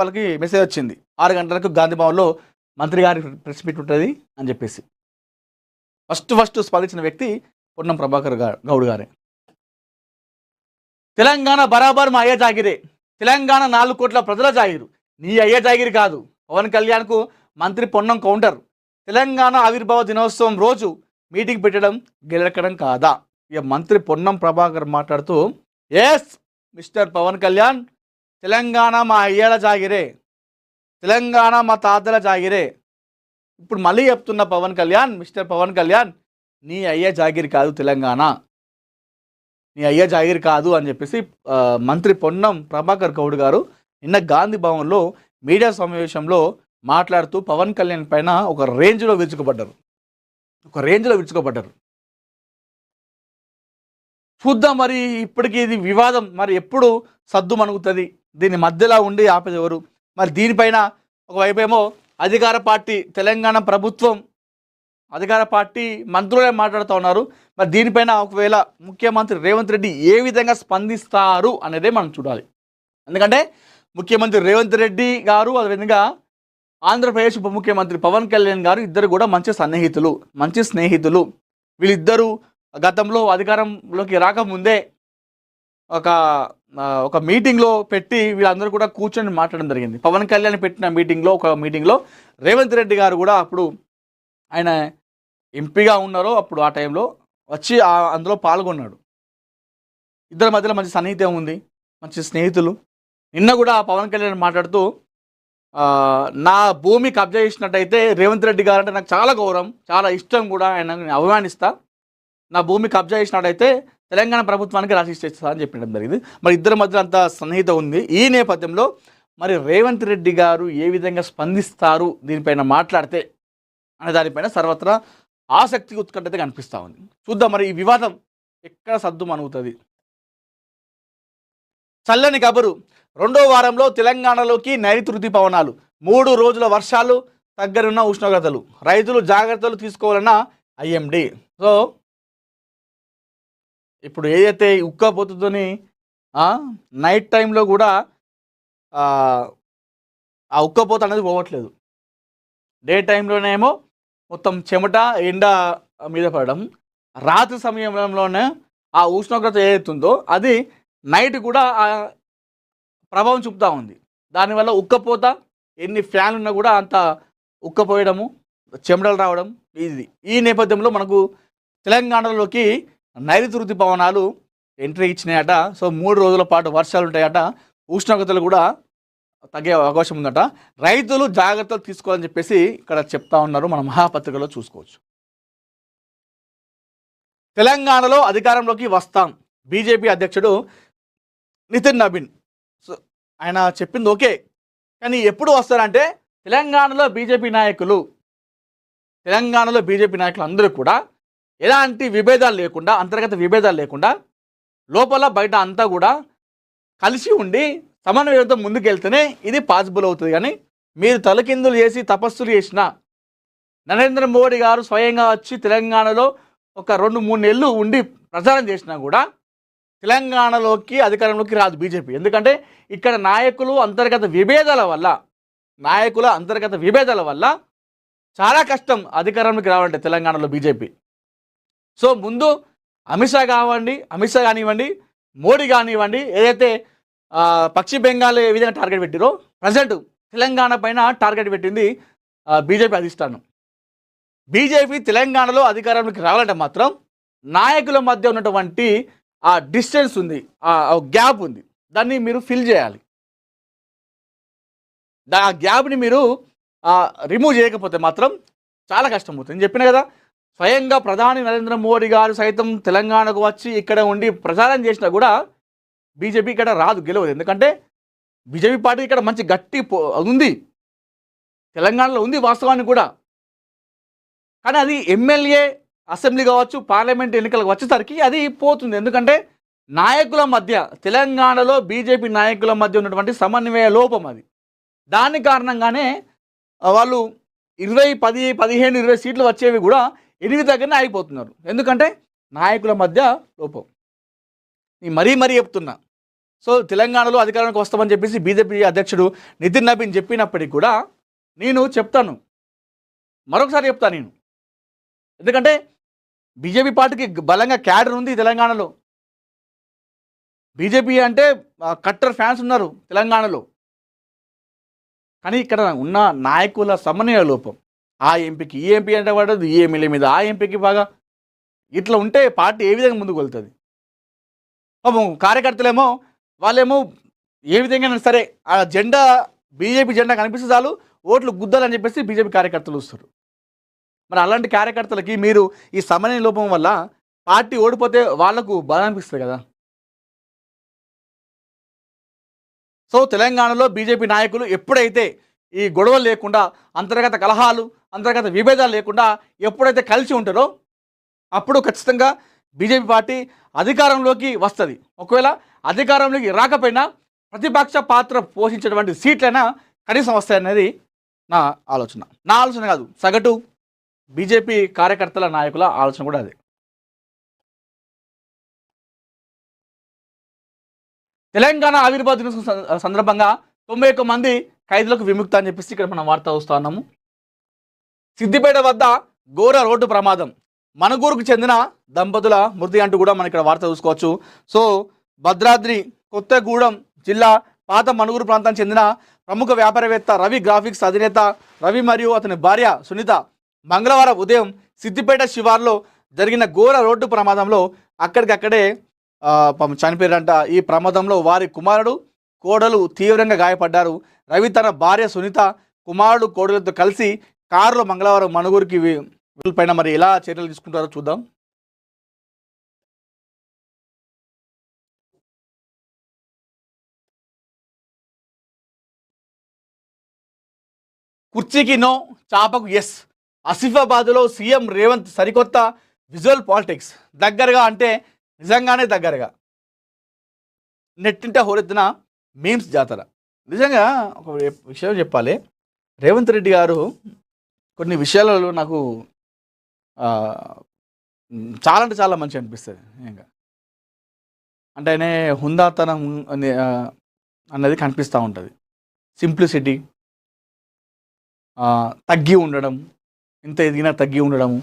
వాళ్ళకి మెసేజ్ వచ్చింది 6 గంటలకు గాంధీ భవన్లో మంత్రి గారి ప్రెస్ మీట్ ఉంటుంది అని చెప్పేసి. ఫస్ట్ స్పందించిన వ్యక్తి పొన్నం ప్రభాకర్ గౌడ్ గారే. తెలంగాణ బరాబర్ మా అయ్య జాగిరే, తెలంగాణ 4 కోట్ల ప్రజల జాగిరు, నీ అయ్య జాగిరి కాదు. పవన్ కళ్యాణ్కు మంత్రి పొన్నం కౌంటర్. తెలంగాణ ఆవిర్భావ దినోత్సవం రోజు మీటింగ్ పెట్టడం గెలకడం కాదా? ఇక మంత్రి పొన్నం ప్రభాకర్ మాట్లాడుతూ, ఎస్ మిస్టర్ పవన్ కళ్యాణ్, తెలంగాణ మా అయ్యల జాగిరే, తెలంగాణ మా తాతల జాగిరే. ఇప్పుడు మళ్ళీ చెప్తున్న పవన్ కళ్యాణ్, మిస్టర్ పవన్ కళ్యాణ్, నీ అయ్య జాగిరి కాదు తెలంగాణ, నీ అయ్య జాగిరి కాదు అని చెప్పేసి మంత్రి పొన్నం ప్రభాకర్ గౌడ్ గారు నిన్న గాంధీ భవన్లో మీడియా సమావేశంలో మాట్లాడుతూ పవన్ కళ్యాణ్ పైన ఒక రేంజ్లో విరుచుకోబడ్డారు. చూద్దాం మరి ఇప్పటికీ ఇది వివాదం మరి ఎప్పుడు సద్దు మణుగుతుంది, దీని మధ్యలో ఉండి ఆపేది ఎవరు? మరి దీనిపైన ఒకవైపేమో అధికార పార్టీ తెలంగాణ ప్రభుత్వం, అధికార పార్టీ మంత్రులే మాట్లాడుతూ ఉన్నారు. మరి దీనిపైన ఒకవేళ ముఖ్యమంత్రి రేవంత్ రెడ్డి ఏ విధంగా స్పందిస్తారు అనేదే మనం చూడాలి. ఎందుకంటే ముఖ్యమంత్రి రేవంత్ రెడ్డి గారు, అదేవిధంగా ఆంధ్రప్రదేశ్ ఉప ముఖ్యమంత్రి పవన్ కళ్యాణ్ గారు ఇద్దరు కూడా మంచి స్నేహితులు. వీళ్ళిద్దరూ గతంలో అధికారంలోకి రాకముందే ఒక మీటింగ్లో పెట్టి వీళ్ళందరూ కూడా కూర్చొని మాట్లాడడం జరిగింది. పవన్ కళ్యాణ్ పెట్టిన ఒక మీటింగ్లో రేవంత్ రెడ్డి గారు కూడా అప్పుడు ఆయన ఎంపీగా ఉన్నారో అప్పుడు ఆ టైంలో వచ్చి అందులో పాల్గొన్నాడు. ఇద్దరి మధ్యలో మంచి సన్నిహితం ఉంది, మంచి స్నేహితులు. నిన్న కూడా పవన్ కళ్యాణ్ మాట్లాడుతూ, నా భూమి కబ్జా చేసినట్టయితే రేవంత్ రెడ్డి గారు అంటే నాకు చాలా గౌరవం, చాలా ఇష్టం కూడా, ఆయన అభిమానిస్తా. నా భూమి కబ్జా చేసినట్టయితే తెలంగాణ ప్రభుత్వానికి రాసిస్తా అని చెప్పడం జరిగింది. మరి ఇద్దరి మధ్య అంత సన్నిహితం ఉంది. ఈ నేపథ్యంలో మరి రేవంత్ రెడ్డి గారు ఏ విధంగా స్పందిస్తారు దీనిపైన మాట్లాడితే అనే దానిపైన సర్వత్రా ఆసక్తి ఉత్కంఠత కనిపిస్తూ ఉంది. చూద్దాం మరి ఈ వివాదం ఎక్కడ సద్దు మణుగుతుంది. చల్లని కబురు, 2వ వారంలో తెలంగాణలోకి నైరుతి రుతుపవనాలు, 3 రోజుల వర్షాలు, తగ్గనున్న ఉష్ణోగ్రతలు, రైతులు జాగ్రత్తలు తీసుకోవాలన్న ఐఎండి. సో ఇప్పుడు ఏదైతే ఉక్కపోతుందని నైట్ టైంలో కూడా ఆ ఉక్కపోత అనేది పోవట్లేదు. డే టైంలోనేమో మొత్తం చెమట ఎండ మీద పడడం, రాత్రి సమయంలోనే ఆ ఉష్ణోగ్రత ఏదైతుందో అది నైట్ కూడా ప్రభావం చూపుతూ ఉంది. దానివల్ల ఉక్కపోత, ఎన్ని ఫ్యాన్లు ఉన్నా కూడా అంత ఉక్కపోయడము, చెమటలు రావడం ఇది. ఈ నేపథ్యంలో మనకు తెలంగాణలోకి నైరుతి రుతుపవనాలు ఎంట్రీ ఇచ్చినాయట. సో 3 రోజుల పాటు వర్షాలు ఉంటాయట, ఉష్ణోగ్రతలు కూడా తగ్గే అవకాశం ఉందట. రైతులు జాగ్రత్తలు తీసుకోవాలని చెప్పేసి ఇక్కడ చెప్తా ఉన్నారు. మన మహాపత్రికలో చూసుకోవచ్చు. తెలంగాణలో అధికారంలోకి వస్తాం, బీజేపీ అధ్యక్షుడు నితిన్ నబీన్. సో ఆయన చెప్పింది ఓకే, కానీ ఎప్పుడు వస్తారంటే తెలంగాణలో బీజేపీ నాయకులు అందరూ కూడా ఎలాంటి విభేదాలు లేకుండా, అంతర్గత విభేదాలు లేకుండా, లోపల బయట అంతా కూడా కలిసి ఉండి సమన్వయంతో ముందుకెళ్తేనే ఇది పాసిబుల్ అవుతుంది. కానీ మీరు తలకిందులు చేసి తపస్సులు చేసిన నరేంద్ర మోడీ గారు స్వయంగా వచ్చి తెలంగాణలో ఒక 2-3 నెలలు ఉండి ప్రచారం చేసినా కూడా తెలంగాణలోకి అధికారంలోకి రాదు బీజేపీ. ఎందుకంటే ఇక్కడ నాయకుల అంతర్గత విభేదాల వల్ల చాలా కష్టం అధికారంలోకి రావాలంటే తెలంగాణలో బీజేపీ. సో ముందు అమిత్ షా కానివ్వండి, మోడీ కానివ్వండి, ఏదైతే పశ్చిమ బెంగాల్ ఏ విధంగా టార్గెట్ పెట్టిరో ప్రజెంట్ తెలంగాణ పైన టార్గెట్ పెట్టింది బీజేపీ అధిష్టానం. బీజేపీ తెలంగాణలో అధికారంలోకి రావాలంటే మాత్రం నాయకుల మధ్య ఉన్నటువంటి ఆ డిస్టెన్స్ ఉంది, ఆ గ్యాప్ ఉంది, దాన్ని మీరు ఫిల్ చేయాలి. ఆ గ్యాప్ని మీరు రిమూవ్ చేయకపోతే మాత్రం చాలా కష్టం అవుతుంది. నేను చెప్పిన కదా, స్వయంగా ప్రధాని నరేంద్ర మోడీ గారు సైతం తెలంగాణకు వచ్చి ఇక్కడ ఉండి ప్రచారం చేసినా కూడా బీజేపీ ఇక్కడ రాదు, గెలవదు. ఎందుకంటే బీజేపీ పార్టీ ఇక్కడ మంచి గట్టి ఉంది, తెలంగాణలో ఉంది వాస్తవానికి కూడా. కానీ అది ఎమ్మెల్యే, అసెంబ్లీ కావచ్చు, పార్లమెంట్ ఎన్నికలకు వచ్చేసరికి అది పోతుంది. ఎందుకంటే నాయకుల మధ్య, తెలంగాణలో బీజేపీ నాయకుల మధ్య ఉన్నటువంటి సమన్వయ లోపం అది. దాని కారణంగానే వాళ్ళు 20, 10, 15, 20 సీట్లు వచ్చేవి కూడా 8 దగ్గరనే అయిపోతున్నారు. ఎందుకంటే నాయకుల మధ్య లోపం. మరీ చెప్తున్నా, సో తెలంగాణలో అధికారానికి వస్తామని చెప్పేసి బీజేపీ అధ్యక్షుడు నితిన్ నబీన్ చెప్పినప్పటికీ కూడా నేను చెప్తాను, మరొకసారి చెప్తాను నేను, ఎందుకంటే బీజేపీ పార్టీకి బలంగా క్యాడర్ ఉంది తెలంగాణలో. బీజేపీ అంటే కట్టర్ ఫ్యాన్స్ ఉన్నారు తెలంగాణలో. కానీ ఇక్కడ ఉన్న నాయకుల సమన్వయ లోపం, ఆ ఎంపీకి ఈ ఎంపీ అంటే పడదు, ఈ ఎమ్మెల్యే మీద ఆ ఎంపీకి బాగా, ఇట్లా ఉంటే పార్టీ ఏ విధంగా ముందుకు వెళ్తుంది? కార్యకర్తలేమో వాళ్ళేమో ఏ విధంగా సరే ఆ జెండా బీజేపీ జెండా కనిపిస్తే చాలు ఓట్లు గుద్దాలని చెప్పేసి బీజేపీ కార్యకర్తలు వస్తారు. మరి అలాంటి కార్యకర్తలకి మీరు ఈ సమన్వయ లోపం వల్ల పార్టీ ఓడిపోతే వాళ్లకు బాధ అనిపిస్తుంది కదా. సో తెలంగాణలో బీజేపీ నాయకులు ఎప్పుడైతే ఈ గొడవలు లేకుండా, అంతర్గత కలహాలు, అంతర్గత విభేదాలు లేకుండా ఎప్పుడైతే కలిసి ఉంటారో అప్పుడు ఖచ్చితంగా బీజేపీ పార్టీ అధికారంలోకి వస్తుంది. ఒకవేళ అధికారంలోకి రాకపోయినా ప్రతిపక్ష పాత్ర పోషించేటువంటి సీట్లైనా కనీసం వస్తాయనేది నా ఆలోచన. నా ఆలోచన కాదు, సగటు బీజేపీ కార్యకర్తల నాయకుల ఆలోచన కూడా అదే. తెలంగాణ ఆవిర్భావ దినోత్సవం సందర్భంగా 91 మంది ఖైదీలకు విముక్త అని చెప్పేసి ఇక్కడ మనం వార్త చూస్తా ఉన్నాము. సిద్దిపేట వద్ద ఘోర రోడ్డు ప్రమాదం, మనుగూరుకు చెందిన దంపతుల మృతి అంటూ కూడా మనం ఇక్కడ వార్త చూసుకోవచ్చు. సో భద్రాద్రి కొత్తగూడెం జిల్లా పాత మనుగూరు ప్రాంతానికి చెందిన ప్రముఖ వ్యాపారవేత్త రవి గ్రాఫిక్స్ అధినేత రవి మరియు అతని భార్య సునీత మంగళవారం ఉదయం సిద్దిపేట శివార్లో జరిగిన ఘోర రోడ్డు ప్రమాదంలో అక్కడికక్కడే చనిపోయారంట. ఈ ప్రమాదంలో వారి కుమారుడు కోడలు తీవ్రంగా గాయపడ్డారు. రవి తన భార్య సునీత కుమారుడు కోడలతో కలిసి కారులో మంగళవారం మనుగూరుకి పైన మరి ఎలా చర్యలు తీసుకుంటారో చూద్దాం. కుర్చీకి నో, చాపకు ఎస్. ఆసిఫాబాద్లో సీఎం రేవంత్ సరికొత్త విజువల్ పాలిటిక్స్. దగ్గరగా అంటే నిజంగానే దగ్గరగా, నెట్టింట హోరెత్తిన మీమ్స్ జాతర. నిజంగా ఒక విషయం చెప్పాలి, రేవంత్ రెడ్డి గారు కొన్ని విషయాలలో నాకు చాలా అంటే చాలా మంచి అనిపిస్తుంది. ఇంకా అంటే ఆయన హుందాతనం అన్నది కనిపిస్తూ ఉంటుంది. సింప్లిసిటీ, తగ్గి ఉండడం, ఇంత ఎదిగినా తగ్గి ఉండడము,